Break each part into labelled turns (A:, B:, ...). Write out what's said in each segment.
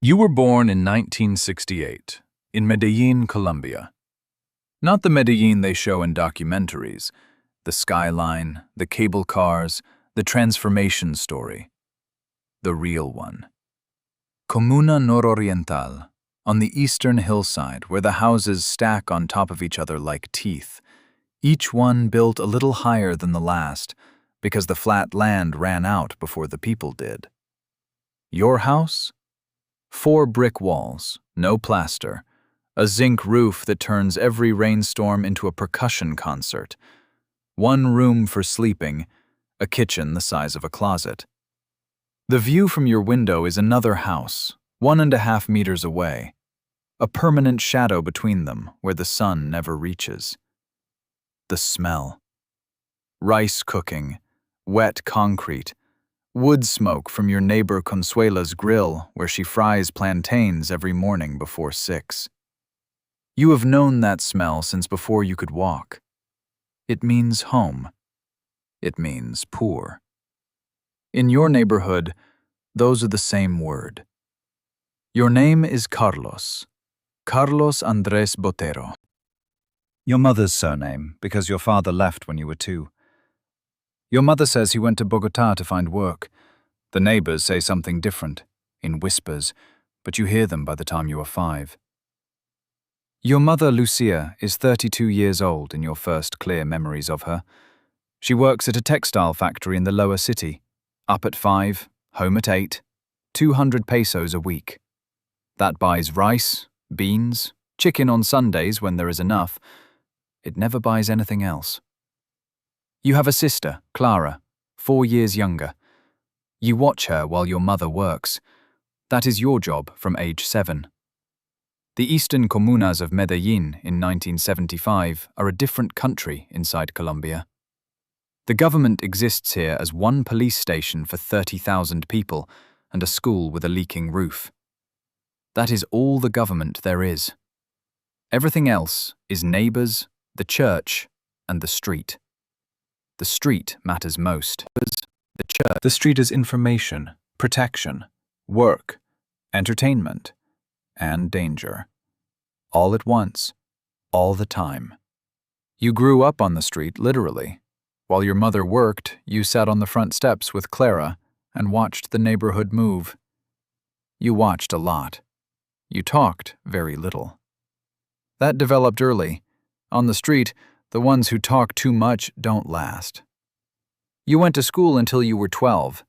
A: You were born in 1968, in Medellín, Colombia. Not the Medellín they show in documentaries, the skyline, the cable cars, the transformation story. The real one. Comuna nororiental, on the eastern hillside where the houses stack on top of each other like teeth, each one built a little higher than the last because the flat land ran out before the people did. Your house? 4 brick walls, no plaster, a zinc roof that turns every rainstorm into a percussion concert, 1 room for sleeping, a kitchen the size of a closet. The view from your window is another house, 1.5 meters away, a permanent shadow between them where the sun never reaches. The smell. Rice cooking, wet concrete, wood smoke from your neighbor Consuela's grill where she fries plantains every morning before 6. You have known that smell since before you could walk. It means home. It means poor. In your neighborhood, those are the same word. Your name is Carlos. Carlos Andrés Botero.
B: Your mother's surname, because your father left when you were 2. Your mother says he went to Bogotá to find work. The neighbors say something different, in whispers, but you hear them by the time you are 5. Your mother, Lucia, is 32 years old in your first clear memories of her. She works at a textile factory in the lower city, up at 5, home at 8, 200 pesos a week. That buys rice, beans, chicken on Sundays when there is enough. It never buys anything else. You have a sister, Clara, 4 years younger. You watch her while your mother works. That is your job from age 7. The eastern comunas of Medellín in 1975 are a different country inside Colombia. The government exists here as 1 police station for 30,000 people and a school with a leaking roof. That is all the government there is. Everything else is neighbors, the church, and the street. The street matters most. The street is information, protection, work, entertainment, and danger. All at once, all the time. You grew up on the street, literally. While your mother worked, you sat on the front steps with Clara and watched the neighborhood move. You watched a lot. You talked very little. That developed early. On the street, the ones who talk too much don't last. You went to school until you were 12.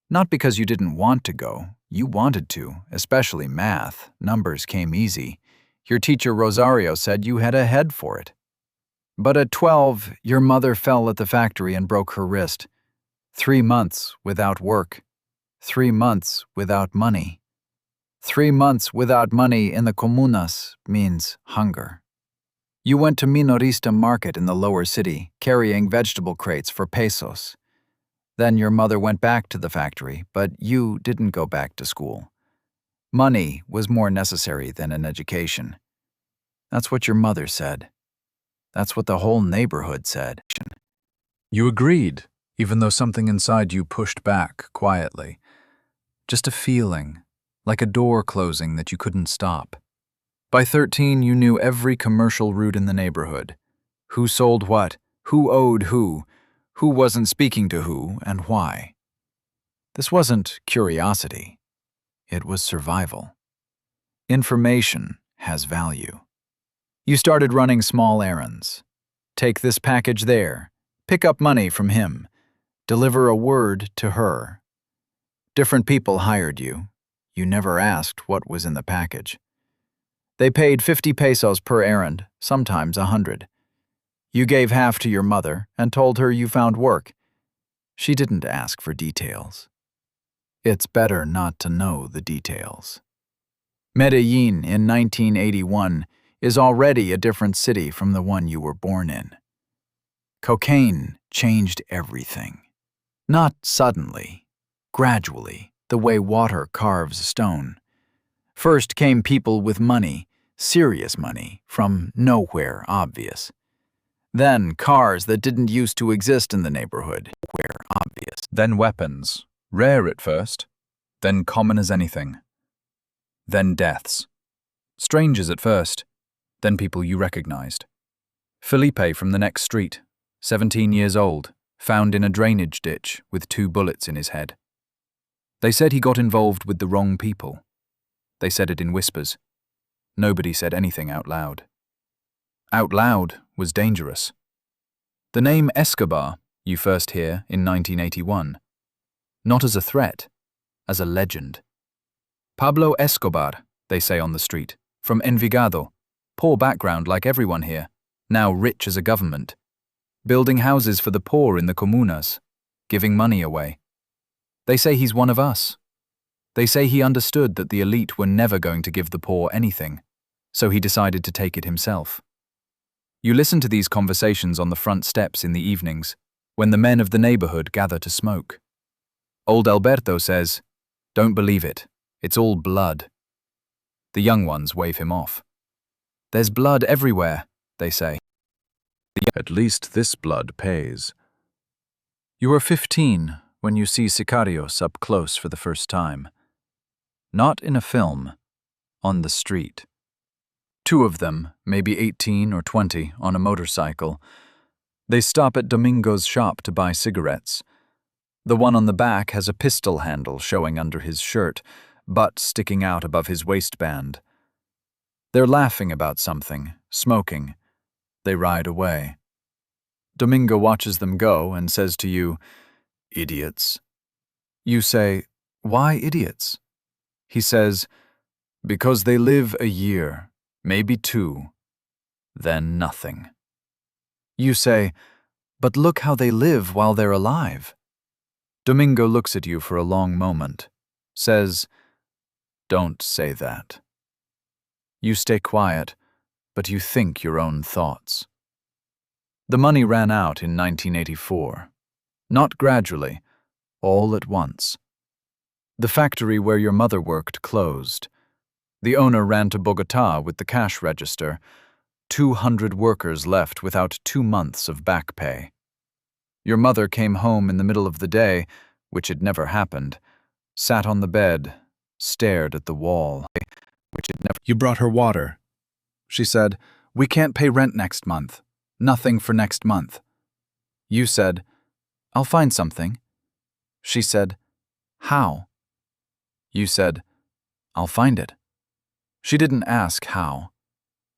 B: Not because you didn't want to go. You wanted to, especially math. Numbers came easy. Your teacher Rosario said you had a head for it. But at 12, your mother fell at the factory and broke her wrist. 3 months without work. 3 months without money. 3 months without money in the comunas means hunger. You went to minorista market in the lower city, carrying vegetable crates for pesos. Then your mother went back to the factory, but you didn't go back to school. Money was more necessary than an education. That's what your mother said. That's what the whole neighborhood said.
A: You agreed, even though something inside you pushed back quietly. Just a feeling, like a door closing that you couldn't stop. By 13, you knew every commercial route in the neighborhood. Who sold what, who owed who wasn't speaking to who, and why. This wasn't curiosity. It was survival. Information has value. You started running small errands. Take this package there. Pick up money from him. Deliver a word to her. Different people hired you. You never asked what was in the package. They paid 50 pesos per errand, sometimes 100. You gave half to your mother and told her you found work. She didn't ask for details. It's better not to know the details. Medellín in 1981 is already a different city from the one you were born in. Cocaine changed everything. Not suddenly, gradually, the way water carves stone. First came people with money, serious money, from nowhere obvious. Then cars that didn't used to exist in the neighborhood, where obvious. Then weapons, rare at first, then common as anything. Then deaths. Strangers at first, then people you recognized. Felipe from the next street, 17 years old, found in a drainage ditch with 2 bullets in his head. They said he got involved with the wrong people. They said it in whispers. Nobody said anything out loud. Out loud was dangerous. The name Escobar you first hear in 1981. Not as a threat, as a legend. Pablo Escobar, they say on the street, from Envigado, poor background like everyone here, now rich as a government. Building houses for the poor in the comunas, giving money away. They say he's one of us. They say he understood that the elite were never going to give the poor anything, so he decided to take it himself. You listen to these conversations on the front steps in the evenings, when the men of the neighborhood gather to smoke. Old Alberto says, "Don't believe it, it's all blood." The young ones wave him off. "There's blood everywhere," they say.
B: At least this blood pays.
A: You are 15 when you see sicarios up close for the first time. Not in a film, on the street. 2 of them, maybe 18 or 20, on a motorcycle. They stop at Domingo's shop to buy cigarettes. The one on the back has a pistol handle showing under his shirt, butt sticking out above his waistband. They're laughing about something, smoking. They ride away. Domingo watches them go and says to you, "Idiots." You say, "Why idiots?" He says, "Because they live a year, maybe 2, then nothing." You say, "But look how they live while they're alive." Domingo looks at you for a long moment, says, "Don't say that." You stay quiet, but you think your own thoughts. The money ran out in 1984. Not gradually, all at once. The factory where your mother worked closed. The owner ran to Bogotá with the cash register. 200 workers left without 2 months of back pay. Your mother came home in the middle of the day, which had never happened, sat on the bed, stared at the wall, which had never.
B: You brought her water.
A: She said, "We can't pay rent next month. Nothing for next month." You said, "I'll find something." She said, "How?" You said, "I'll find it." She didn't ask how.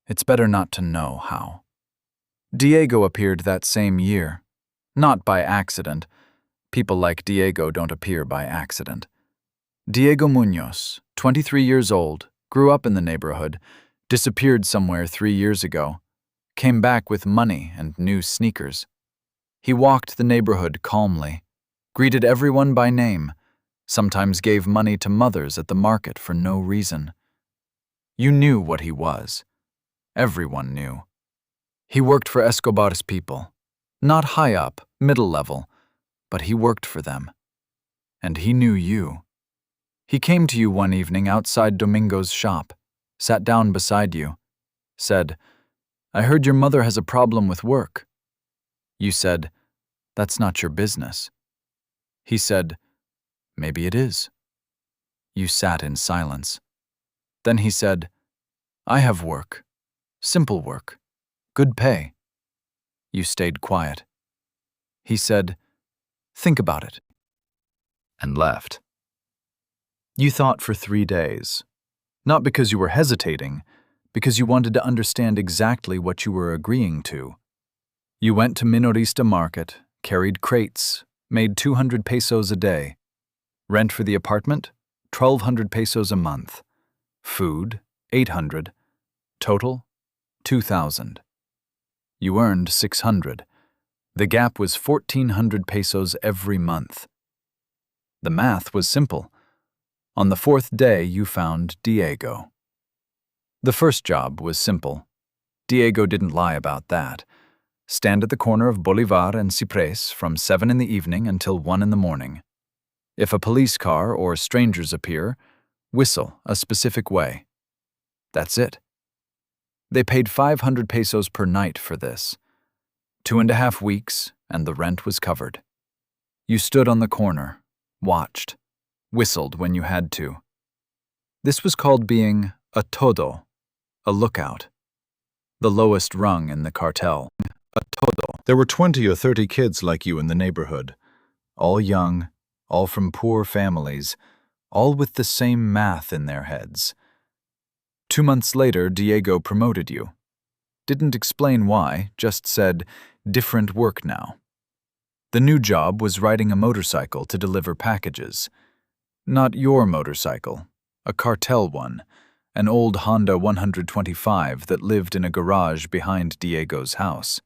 A: It's better not to know how. Diego appeared that same year. Not by accident. People like Diego don't appear by accident. Diego Muñoz, 23 years old, grew up in the neighborhood, disappeared somewhere 3 years ago, came back with money and new sneakers. He walked the neighborhood calmly, greeted everyone by name, sometimes gave money to mothers at the market for no reason. You knew what he was. Everyone knew. He worked for Escobar's people. Not high up, middle level, but he worked for them. And he knew you. He came to you one evening outside Domingo's shop, sat down beside you, said, "I heard your mother has a problem with work." You said, "That's not your business." He said, "Maybe it is." You sat in silence. Then he said, "I have work. Simple work. Good pay." You stayed quiet. He said, "Think about it," and left. You thought for 3 days. Not because you were hesitating, because you wanted to understand exactly what you were agreeing to. You went to Minorista Market, carried crates, made 200 pesos a day. Rent for the apartment, 1,200 pesos a month. Food, 800. Total, 2,000. You earned 600. The gap was 1,400 pesos every month. The math was simple. On the 4th day, you found Diego. The first job was simple. Diego didn't lie about that. Stand at the corner of Bolivar and Ciprés from 7 in the evening until 1 in the morning. If a police car or strangers appear, whistle a specific way. That's it. They paid 500 pesos per night for this. 2.5 weeks, and the rent was covered. You stood on the corner, watched, whistled when you had to.
B: This was called being a todo, a lookout, the lowest rung in the cartel. A todo. There were 20 or 30 kids like you in the neighborhood, all young, all from poor families, all with the same math in their heads. 2 months later, Diego promoted you. Didn't explain why, just said, different work now. The new job was riding a motorcycle to deliver packages. Not your motorcycle, a cartel one, an old Honda 125 that lived in a garage behind Diego's house.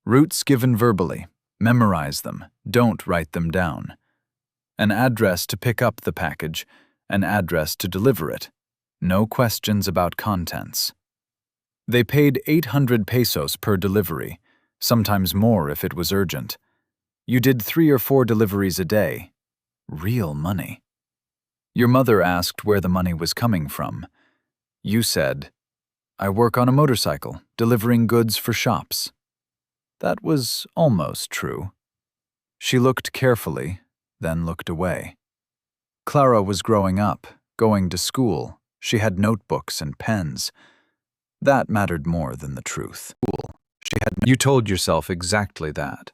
B: Routes given verbally. Memorize them, don't write them down. An address to pick up the package, an address to deliver it. No questions about contents. They paid 800 pesos per delivery, sometimes more if it was urgent. You did 3 or 4 deliveries a day. Real money. Your mother asked where the money was coming from. You said, I work on a motorcycle, delivering goods for shops. That was almost true. She looked carefully, then looked away. Clara was growing up, going to school. She had notebooks and pens. That mattered more than the truth. You told yourself exactly that.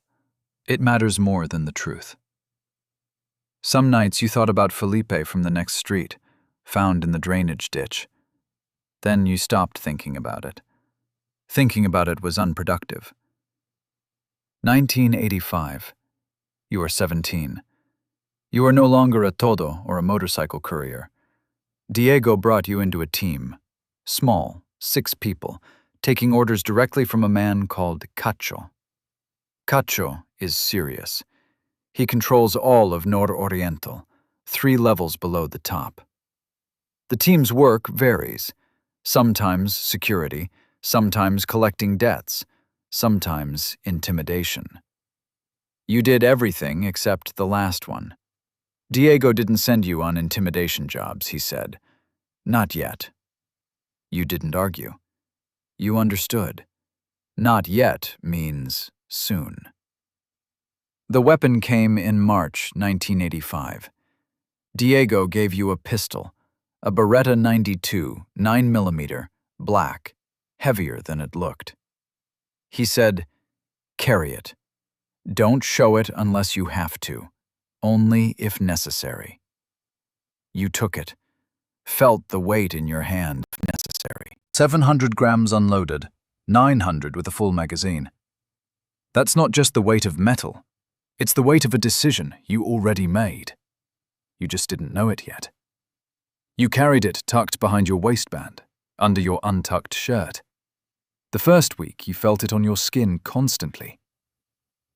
B: It matters more than the truth. Some nights you thought about Felipe from the next street, found in the drainage ditch. Then you stopped thinking about it. Thinking about it was unproductive. 1985. You are 17. You are no longer a todo or a motorcycle courier. Diego brought you into a team. Small, 6 people, taking orders directly from a man called Cacho. Cacho is serious. He controls all of Nororiental, 3 levels below the top. The team's work varies. Sometimes security, sometimes collecting debts, sometimes intimidation. You did everything except the last one. Diego didn't send you on intimidation jobs, he said. Not yet. You didn't argue. You understood. Not yet means soon. The weapon came in March 1985. Diego gave you a pistol, a Beretta 92, 9mm, black, heavier than it looked. He said, carry it. Don't show it unless you have to, only if necessary. You took it, felt the weight in your hand if necessary. 700 grams unloaded, 900 with a full magazine. That's not just the weight of metal. It's the weight of a decision you already made. You just didn't know it yet. You carried it tucked behind your waistband, under your untucked shirt. The first week you felt it on your skin constantly.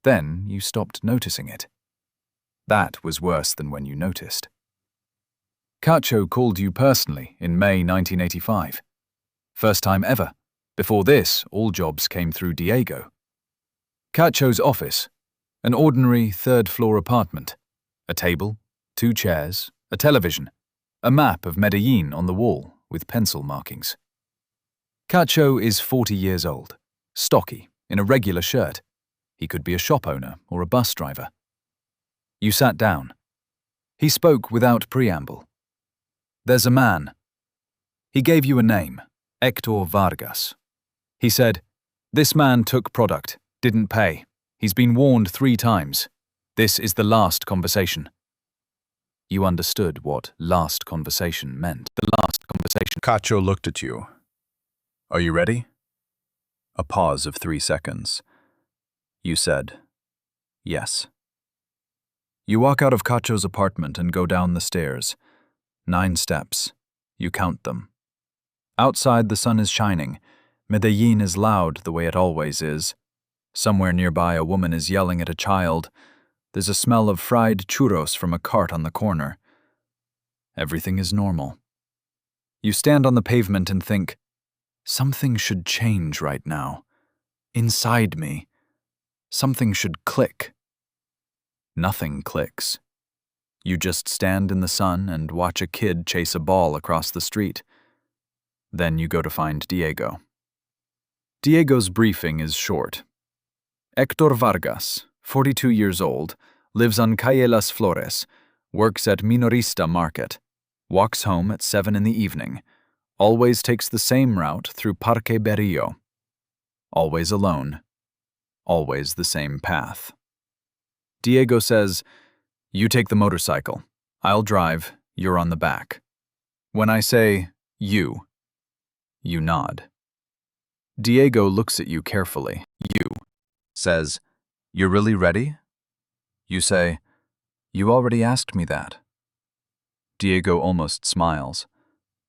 B: Then you stopped noticing it. That was worse than when you noticed. Cacho called you personally in May 1985. First time ever. Before this, all jobs came through Diego. Cacho's office, an ordinary 3rd-floor apartment. A table, 2 chairs, a television, a map of Medellín on the wall with pencil markings. Cacho is 40 years old, stocky, in a regular shirt. He could be a shop owner or a bus driver. You sat down. He spoke without preamble. There's a man. He gave you a name, Héctor Vargas. He said, this man took product, didn't pay. He's been warned 3 times. This is the last conversation. You understood what last conversation meant. The last conversation. Cacho looked at you. Are you ready? A pause of 3 seconds. You said, yes. You walk out of Cacho's apartment and go down the stairs. 9 steps. You count them. Outside the sun is shining. Medellín is loud the way it always is. Somewhere nearby a woman is yelling at a child. There's a smell of fried churros from a cart on the corner. Everything is normal. You stand on the pavement and think, something should change right now. Inside me. Something should click. Nothing clicks. You just stand in the sun and watch a kid chase a ball across the street. Then you go to find Diego. Diego's briefing is short. Héctor Vargas, 42 years old, lives on Calle Las Flores, works at Minorista Market.
A: walks home at 7 in the evening, always takes the same route through Parque Berrio. Always alone, always the same path. Diego says, "You take the motorcycle. I'll drive, you're on the back." When I say, you nod. Diego looks at you carefully. You says, "You're really ready?" You say, "You already asked me that." Diego almost smiles,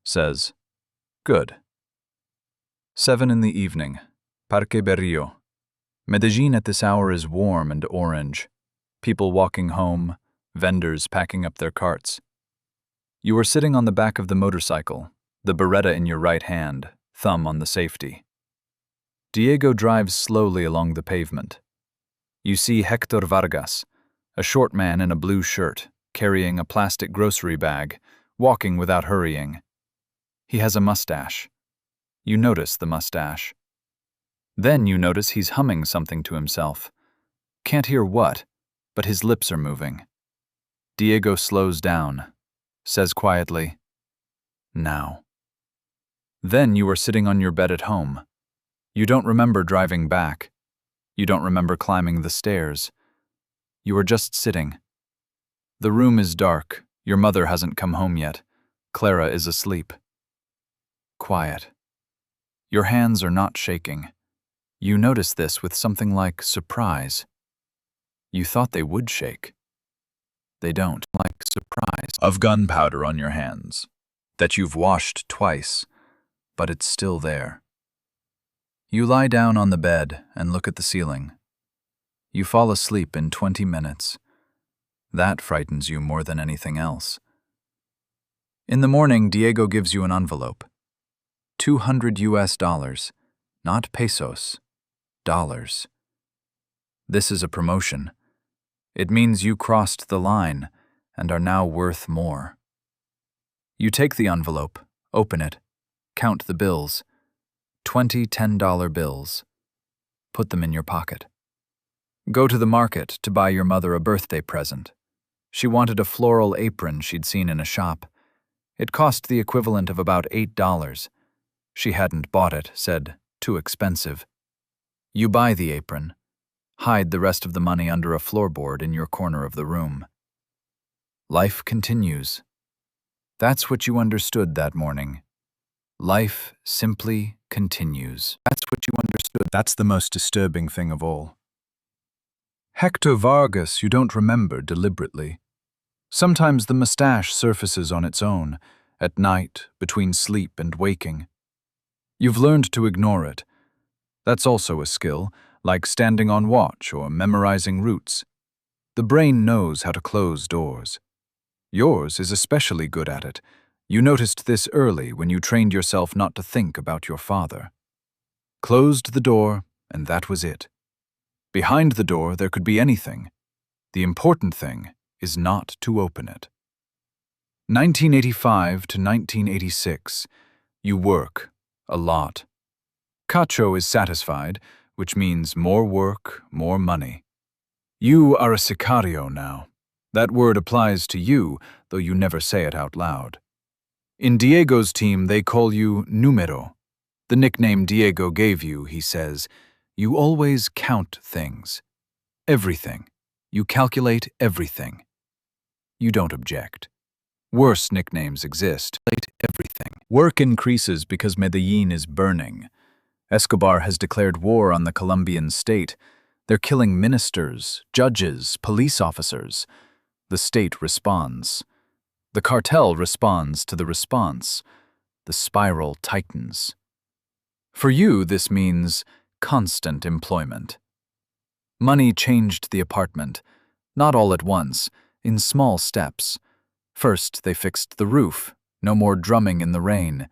A: says, "Good." 7 in the evening, Parque Berrio. Medellín at this hour is warm and orange. People walking home, vendors packing up their carts. You are sitting on the back of the motorcycle, the Beretta in your right hand, thumb on the safety. Diego drives slowly along the pavement. You see Hector Vargas, a short man in a blue shirt, carrying a plastic grocery bag, walking without hurrying. He has a mustache. You notice the mustache. Then you notice he's humming something to himself. Can't hear what, but his lips are moving. Diego slows down, says quietly, "Now." Then you are sitting on your bed at home. You don't remember driving back. You don't remember climbing the stairs. You are just sitting. The room is dark. Your mother hasn't come home yet. Clara is asleep. Quiet. Your hands are not shaking. You notice this with something like surprise. You thought they would shake. They don't, like surprise. Of gunpowder on your hands, that you've washed twice, but it's still there. You lie down on the bed and look at the ceiling. You fall asleep in 20 minutes. That frightens you more than anything else. In the morning, Diego gives you an envelope. $200, not pesos, dollars. This is a promotion. It means you crossed the line and are now worth more. You take the envelope, open it, count the bills. 20 $10 bills. Put them in your pocket. Go to the market to buy your mother a birthday present. She wanted a floral apron she'd seen in a shop. It cost the equivalent of about $8. She hadn't bought it, said, too expensive. You buy the apron. Hide the rest of the money under a floorboard in your corner of the room. Life continues. That's what you understood that morning. Life simply continues. That's what you understood. That's the most disturbing thing of all. Hector Vargas you don't remember deliberately. Sometimes the mustache surfaces on its own, at night, between sleep and waking. You've learned to ignore it. That's also a skill, like standing on watch or memorizing routes. The brain knows how to close doors. Yours is especially good at it. You noticed this early when you trained yourself not to think about your father. Closed the door, and that was it. Behind the door there could be anything. The important thing is not to open it. 1985 to 1986. You work. A lot. Cacho is satisfied, which means more work, more money. You are a sicario now. That word applies to you, though you never say it out loud. In Diego's team, they call you Numero. The nickname Diego gave you, he says, you always count things. Everything. You calculate everything. You don't object. Worse nicknames exist. Everything. Work increases because Medellín is burning. Escobar has declared war on the Colombian state. They're killing ministers, judges, police officers. The state responds. The cartel responds to the response. The spiral tightens. For you, this means constant employment. Money changed the apartment, not all at once, in small steps. First, they fixed the roof, no more drumming in the rain.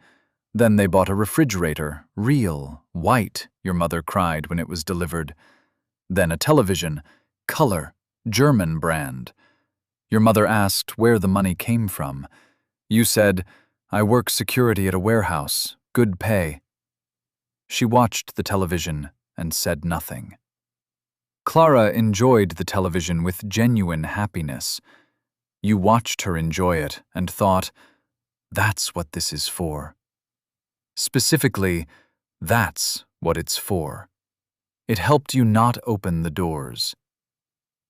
A: Then they bought a refrigerator, real, white, your mother cried when it was delivered. Then a television, color, German brand. Your mother asked where the money came from. You said, I work security at a warehouse, good pay. She watched the television and said nothing. Clara enjoyed the television with genuine happiness. You watched her enjoy it and thought, That's what this is for. Specifically, that's what it's for. It helped you not open the doors.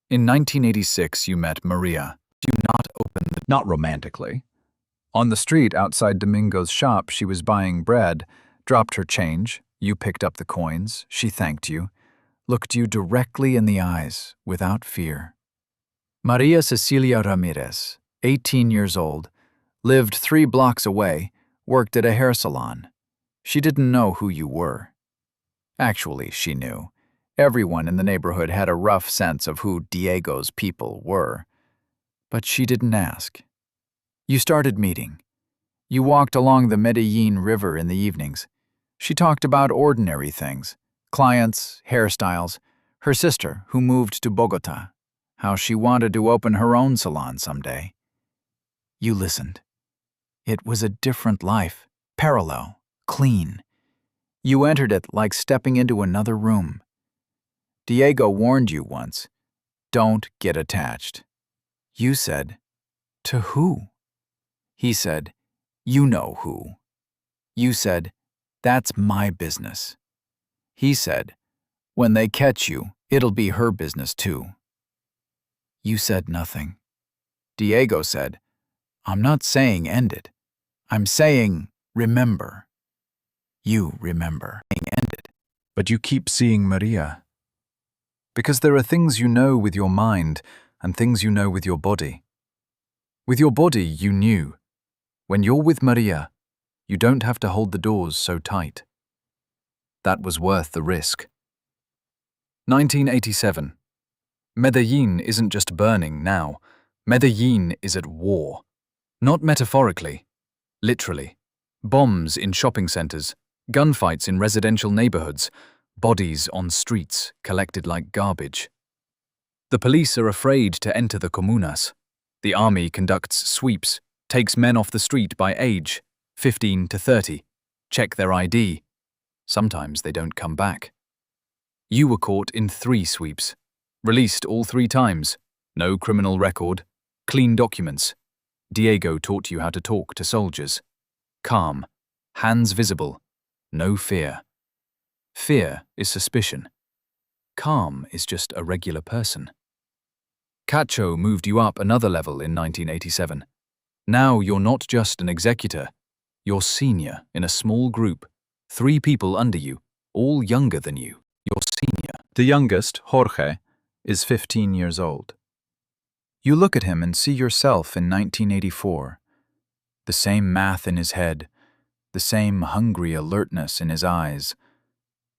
A: In 1986, you met Maria. You not open the
B: Not romantically. On the street outside Domingo's shop, she was buying bread, dropped her change, you picked up the coins, she thanked you, looked you directly in the eyes without fear. Maria Cecilia Ramirez, 18 years old, lived 3 blocks away, worked at a hair salon. She didn't know who you were. Actually, she knew. Everyone in the neighborhood had a rough sense of who Diego's people were. But she didn't ask. You started meeting. You walked along the Medellín River in the evenings. She talked about ordinary things, clients, hairstyles, her sister who moved to Bogota, how she wanted to open her own salon someday. You listened. It was a different life, parallel, clean. You entered it like stepping into another room. Diego warned you once, don't get attached. You said, to who? He said, you know who. You said, that's my business. He said, when they catch you, it'll be her business too. You said nothing. Diego said, I'm not saying end it. I'm saying remember. You remember. Ended. But you keep seeing Maria. Because there are things you know with your mind and things you know with your body. With your body, you knew. When you're with Maria, you don't have to hold the doors so tight. That was worth the risk. 1987. Medellín isn't just burning now. Medellín is at war. Not metaphorically, literally. Bombs in shopping centers, gunfights in residential neighborhoods, bodies on streets collected like garbage. The police are afraid to enter the comunas. The army conducts sweeps, takes men off the street by age, 15 to 30, check their ID. Sometimes they don't come back. You were caught in 3 sweeps, released all 3 times, no criminal record, clean documents. Diego taught you how to talk to soldiers. Calm, hands visible, no fear. Fear is suspicion. Calm is just a regular person. Cacho moved you up another level in 1987. Now you're not just an executor. You're senior in a small group, 3 people under you, all younger than you. You're senior. The youngest, Jorge, is 15 years old. You look at him and see yourself in 1984. The same math in his head, the same hungry alertness in his eyes,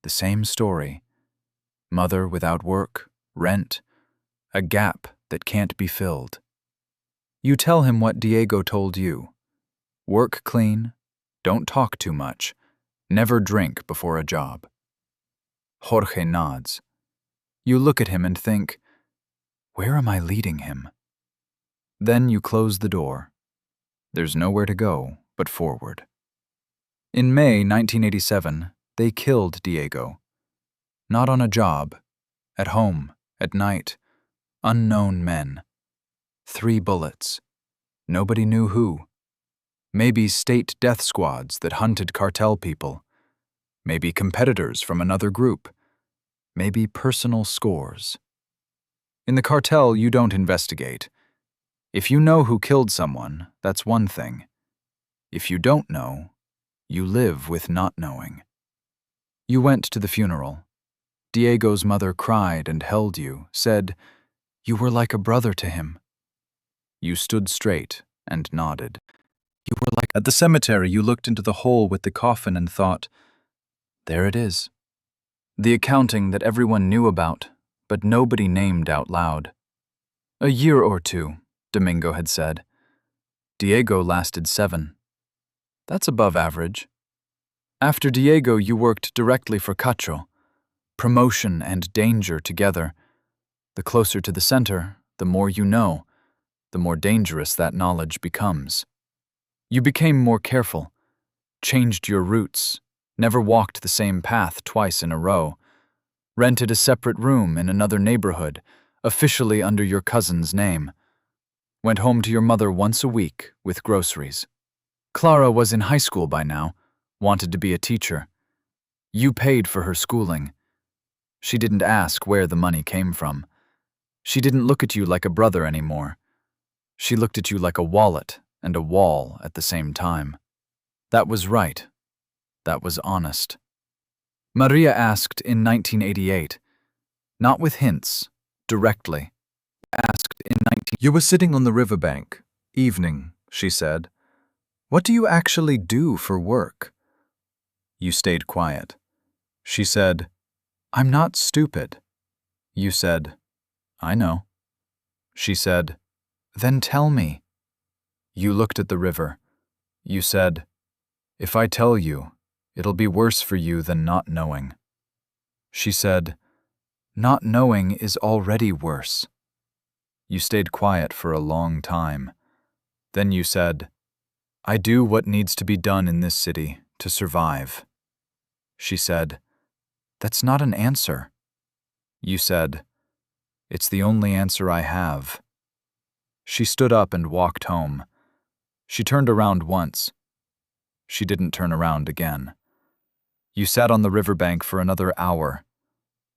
B: the same story. Mother without work, rent, a gap that can't be filled. You tell him what Diego told you. Work clean, don't talk too much, never drink before a job. Jorge nods. You look at him and think, where am I leading him? Then you close the door. There's nowhere to go but forward. In May 1987, they killed Diego. Not on a job, at home, at night, unknown men. 3 bullets. Nobody knew who. Maybe state death squads that hunted cartel people. Maybe competitors from another group. Maybe personal scores. In the cartel, you don't investigate. If you know who killed someone, that's one thing. If you don't know, you live with not knowing. You went to the funeral. Diego's mother cried and held you, said, you were like a brother to him. You stood straight and nodded. You were like... At the cemetery, you looked into the hole with the coffin and thought, there it is. The accounting that everyone knew about, but nobody named out loud. A year or 2, Domingo had said. Diego lasted 7. That's above average. After Diego, you worked directly for Cacho. Promotion and danger together. The closer to the center, the more you know, the more dangerous that knowledge becomes. You became more careful, changed your routes, never walked the same path twice in a row, rented a separate room in another neighborhood, officially under your cousin's name, went home to your mother once a week with groceries.
A: Clara was in high school by now, wanted to be a teacher. You paid for her schooling. She didn't ask where the money came from. She didn't look at you like a brother anymore. She looked at you like a wallet and a wall at the same time. That was right. That was honest. Maria asked in 1988, not with hints, directly. Asked in 19...
B: You were sitting on the riverbank. Evening, she said. What do you actually do for work? You stayed quiet. She said, I'm not stupid. You said, I know. She said, then tell me. You looked at the river. You said, if I tell you, it'll be worse for you than not knowing. She said, not knowing is already worse. You stayed quiet for a long time. Then you said, I do what needs to be done in this city to survive. She said, that's not an answer. You said, it's the only answer I have. She stood up and walked home. She turned around once. She didn't turn around again. You sat on the riverbank for another hour.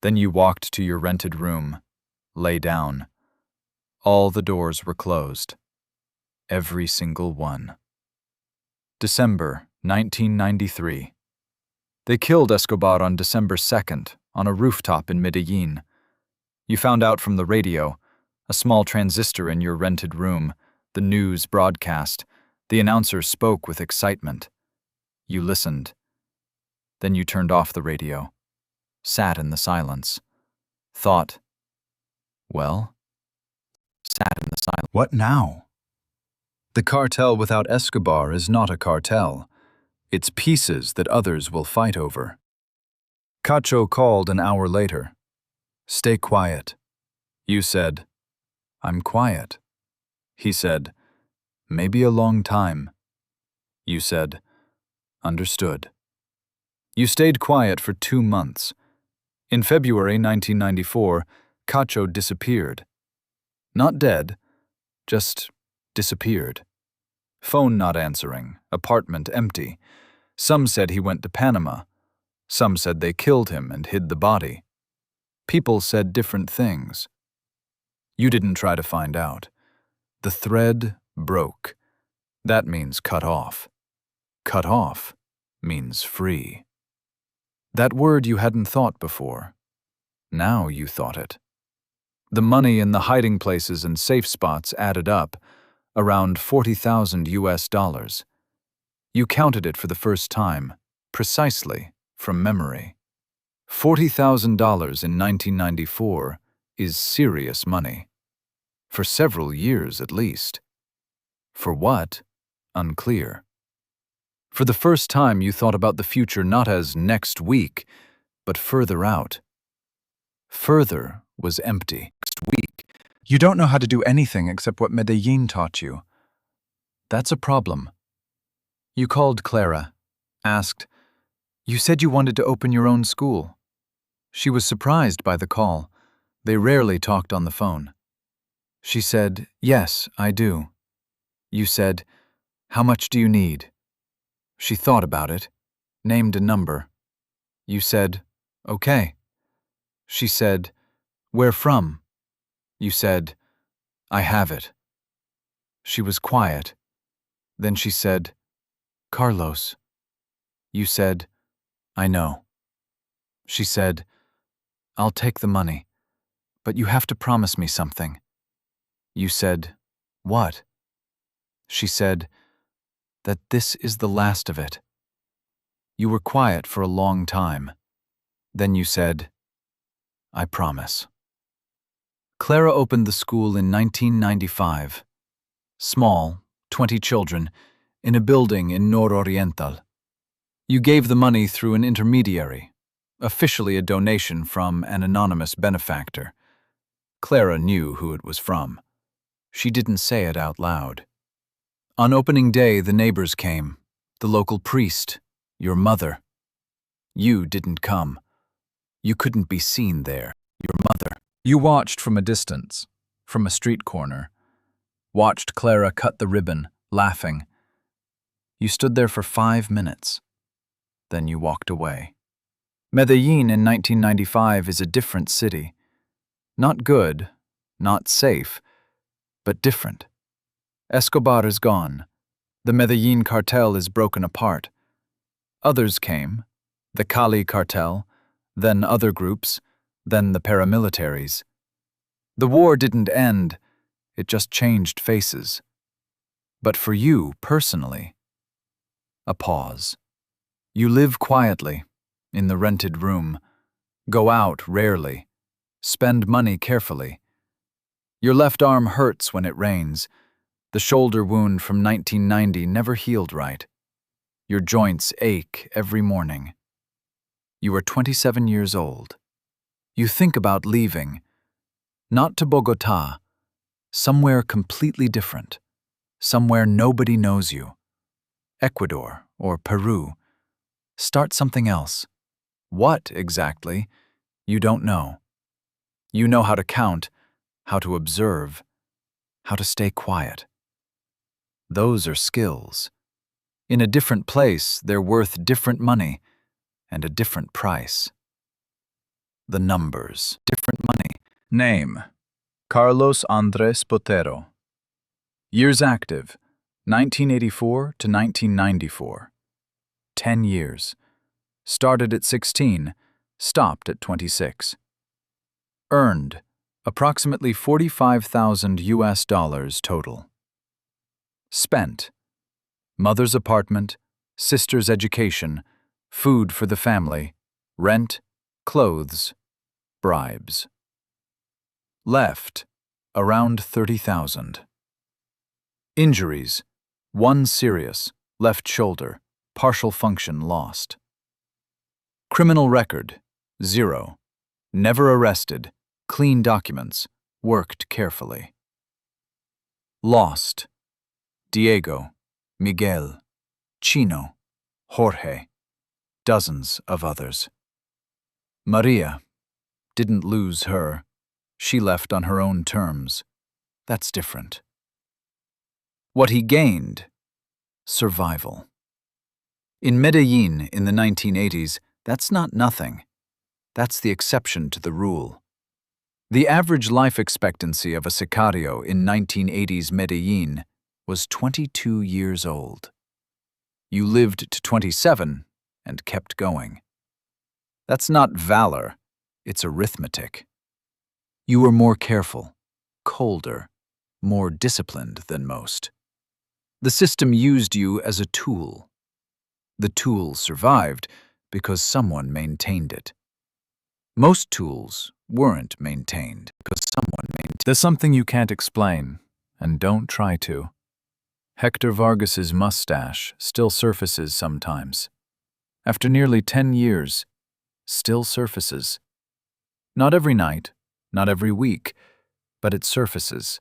B: Then you walked to your rented room, lay down. All the doors were closed. Every single one. December 1993. They killed Escobar on December 2nd on a rooftop in Medellín. You found out from the radio, a small transistor in your rented room, the news broadcast. The announcer spoke with excitement. You listened. Then you turned off the radio, sat in the silence, thought, well, sat in the silence. What now? The cartel without Escobar is not a cartel. It's pieces that others will fight over. Cacho called an hour later. Stay quiet. You said, I'm quiet. He said, maybe a long time. You said, understood. You stayed quiet for 2 months. In February 1994, Cacho disappeared. Not dead, just disappeared. Phone not answering, apartment empty. Some said he went to Panama. Some said they killed him and hid the body. People said different things. You didn't try to find out. The thread broke. That means cut off. Cut off means free. That word you hadn't thought before. Now you thought it. The money in the hiding places and safe spots added up, around 40,000 US dollars. You counted it for the first time, precisely, from memory. $40,000 in 1994 is serious money. For several years at least. For what? Unclear. For the first time you thought about the future not as next week, but further out. Further was empty. Next week. You don't know how to do anything except what Medellin taught you. That's a problem. You called Clara, asked, you said you wanted to open your own school. She was surprised by the call. They rarely talked on the phone. She said, yes, I do. You said, how much do you need? She thought about it, named a number. You said, okay. She said, where from? You said, I have it. She was quiet. Then she said, Carlos. You said, I know. She said, I'll take the money, but you have to promise me something. You said, what? She said, that this is the last of it. You were quiet for a long time. Then you said, I promise. Clara opened the school in 1995. Small, 20 children, in a building in Nororiental. You gave the money through an intermediary, officially a donation from an anonymous benefactor. Clara knew who it was from. She didn't say it out loud. On opening day, the neighbors came, the local priest, your mother. You didn't come. You couldn't be seen there, your mother. You watched from a distance, from a street corner. Watched Clara cut the ribbon, laughing.
A: You stood there for 5 minutes. Then you walked away. Medellín in 1995 is a different city. Not good, not safe, but different. Escobar is gone. The Medellín cartel is broken apart. Others came, the Cali cartel, then other groups, then the paramilitaries. The war didn't end, it just changed faces. But for you, personally, a pause. You live quietly, in the rented room, go out rarely, spend money carefully. Your left arm hurts when it rains. The shoulder wound from 1990 never healed right. Your joints ache every morning. You are 27 years old. You think about leaving, not to Bogotá, somewhere completely different, somewhere nobody knows you. Ecuador or Peru. Start something else. What exactly? You don't know. You know how to count, how to observe, how to stay quiet. Those are skills. In a different place, they're worth different money and a different price. The numbers, different money. Name: Carlos Andres Botero. Years active: 1984 to 1994. 10 years. Started at 16, stopped at 26. Earned: approximately $45,000 total. Spent: mother's apartment, sister's education, food for the family, rent, clothes, bribes. Left: around 30,000. Injuries: 1 serious, left shoulder, partial function lost. Criminal record: 0. Never arrested, clean documents, worked carefully. Lost: Diego, Miguel, Chino, Jorge, dozens of others. Maria: didn't lose her. She left on her own terms. That's different. What he gained: survival. In Medellín in the 1980s, that's not nothing. That's the exception to the rule. The average life expectancy of a sicario in 1980s Medellín was 22 years old. You lived to 27 and kept going. That's not valor, it's arithmetic. You were more careful, colder, more disciplined than most. The system used you as a tool. The tool survived because someone maintained it. Most tools weren't maintained because someone maintained. There's something you can't explain, and don't try to. Hector Vargas's mustache still surfaces sometimes. After nearly 10 years, still surfaces. Not every night, not every week, but it surfaces.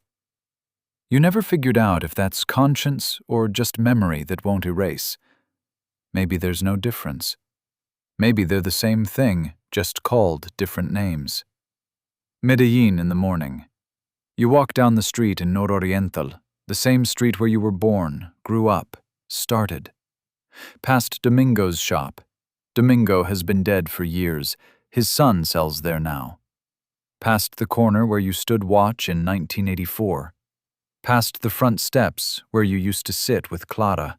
A: You never figured out if that's conscience or just memory that won't erase. Maybe there's no difference. Maybe they're the same thing, just called different names. Medellín in the morning. You walk down the street in Nororiental, the same street where you were born, grew up, started. Past Domingo's shop. Domingo has been dead for years. His son sells there now. Past the corner where you stood watch in 1984. Past the front steps where you used to sit with Clara.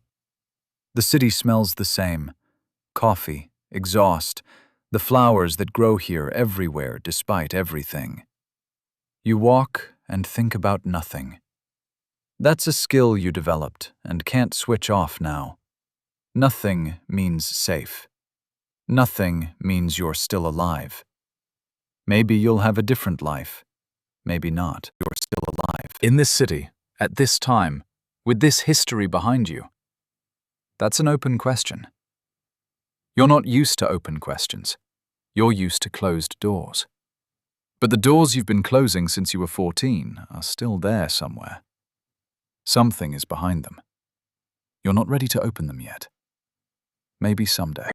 A: The city smells the same. Coffee, exhaust, the flowers that grow here everywhere despite everything. You walk and think about nothing. That's a skill you developed and can't switch off now. Nothing means safe. Nothing means you're still alive. Maybe you'll have a different life. Maybe not. You're still alive. In this city, at this time, with this history behind you. That's an open question. You're not used to open questions. You're used to closed doors. But the doors you've been closing since you were 14 are still there somewhere. Something is behind them. You're not ready to open them yet. Maybe someday.